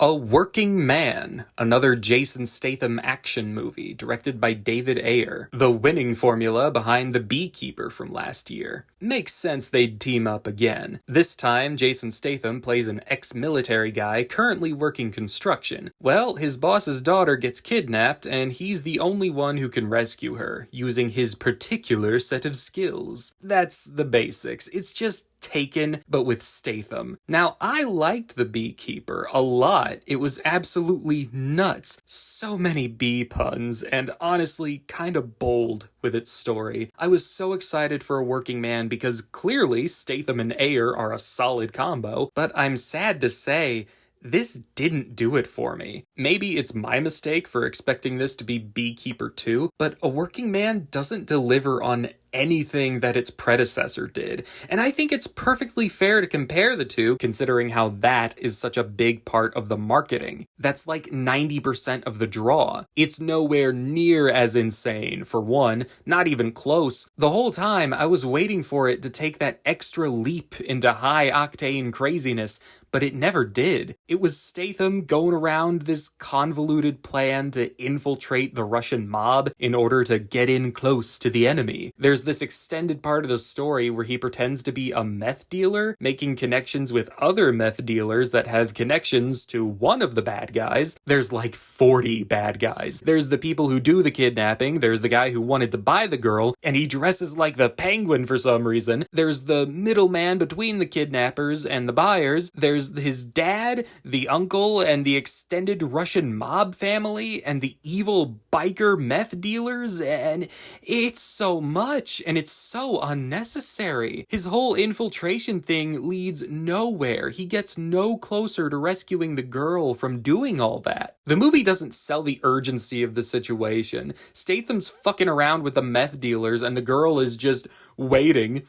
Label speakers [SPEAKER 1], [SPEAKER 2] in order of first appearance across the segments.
[SPEAKER 1] A Working Man, another Jason Statham action movie directed by David Ayer, the winning formula behind The Beekeeper from last year. Makes sense they'd team up again. This time, Jason Statham plays an ex-military guy currently working construction. Well, his boss's daughter gets kidnapped, and he's the only one who can rescue her, using his particular set of skills. That's the basics. It's just Taken, but with Statham. Now, I liked The Beekeeper a lot. It was absolutely nuts. So many bee puns, and honestly, kinda bold with its story. I was so excited for A Working Man because clearly Statham and Ayer are a solid combo, but I'm sad to say, this didn't do it for me. Maybe it's my mistake for expecting this to be Beekeeper 2, but A Working Man doesn't deliver on anything that its predecessor did. And I think it's perfectly fair to compare the two, considering how that is such a big part of the marketing. That's like 90% of the draw. It's nowhere near as insane, for one, not even close. The whole time, I was waiting for it to take that extra leap into high-octane craziness, but it never did. It was Statham going around this convoluted plan to infiltrate the Russian mob in order to get in close to the enemy. There's this extended part of the story where he pretends to be a meth dealer, making connections with other meth dealers that have connections to one of the bad guys. There's like 40 bad guys. There's the people who do the kidnapping, there's the guy who wanted to buy the girl, and he dresses like the Penguin for some reason. There's the middleman between the kidnappers and the buyers. There's his dad, the uncle, and the extended Russian mob family, and the evil biker meth dealers, and it's so much, and it's so unnecessary. His whole infiltration thing leads nowhere. He gets no closer to rescuing the girl from doing all that. The movie doesn't sell the urgency of the situation. Statham's fucking around with the meth dealers, and the girl is just waiting.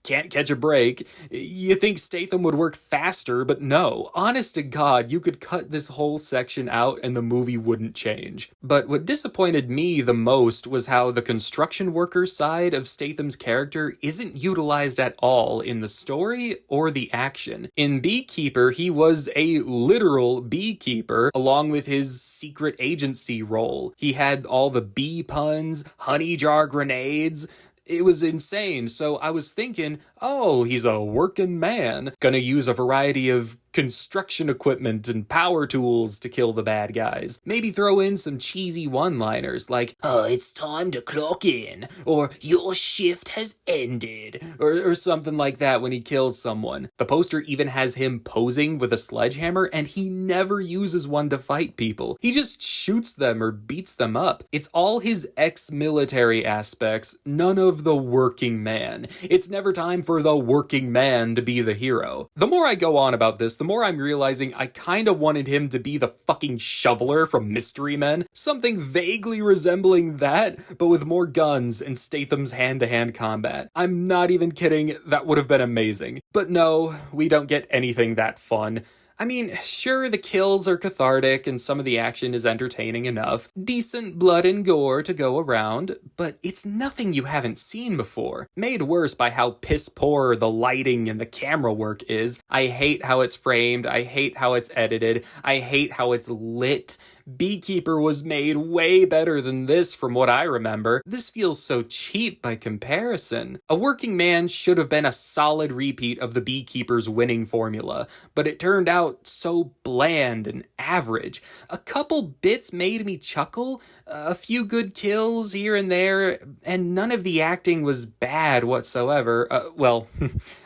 [SPEAKER 1] Can't catch a break. You think Statham would work faster, but no. Honest to God, you could cut this whole section out and the movie wouldn't change. But what disappointed me the most was how the construction worker side of Statham's character isn't utilized at all in the story or the action. In Beekeeper, he was a literal beekeeper, along with his secret agency role. He had all the bee puns, honey jar grenades. It was insane, so I was thinking, oh, he's a working man, gonna use a variety of construction equipment and power tools to kill the bad guys. Maybe throw in some cheesy one-liners like, oh, it's time to clock in, or your shift has ended, or something like that when he kills someone. The poster even has him posing with a sledgehammer, and he never uses one to fight people. He just shoots them or beats them up. It's all his ex-military aspects, none of the working man. It's never time for the working man to be the hero. The more I go on about this, the more I'm realizing I kinda wanted him to be the fucking shoveler from Mystery Men. Something vaguely resembling that, but with more guns and Statham's hand-to-hand combat. I'm not even kidding, that would have been amazing. But no, we don't get anything that fun. I mean, sure, the kills are cathartic and some of the action is entertaining enough. Decent blood and gore to go around, but it's nothing you haven't seen before. Made worse by how piss poor the lighting and the camera work is. I hate how it's framed, I hate how it's edited, I hate how it's lit. Beekeeper was made way better than this from what I remember. This feels so cheap by comparison. A Working Man should have been a solid repeat of the Beekeeper's winning formula, but it turned out so bland and average. A couple bits made me chuckle, a few good kills here and there, and none of the acting was bad whatsoever.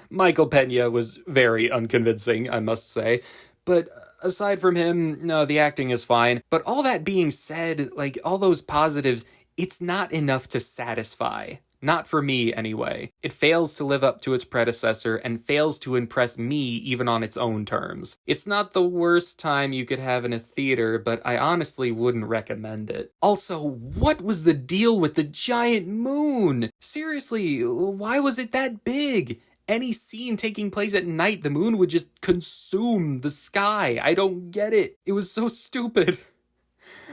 [SPEAKER 1] Michael Pena was very unconvincing, I must say, but aside from him, no, the acting is fine. But all that being said, like, all those positives, it's not enough to satisfy. Not for me, anyway. It fails to live up to its predecessor and fails to impress me even on its own terms. It's not the worst time you could have in a theater, but I honestly wouldn't recommend it. Also, what was the deal with the giant moon? Seriously, why was it that big? Any scene taking place at night, the moon would just consume the sky. I don't get it. It was so stupid.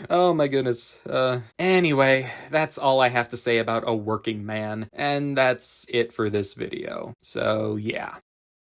[SPEAKER 1] Oh my goodness. Anyway, that's all I have to say about A Working Man. And that's it for this video. So yeah.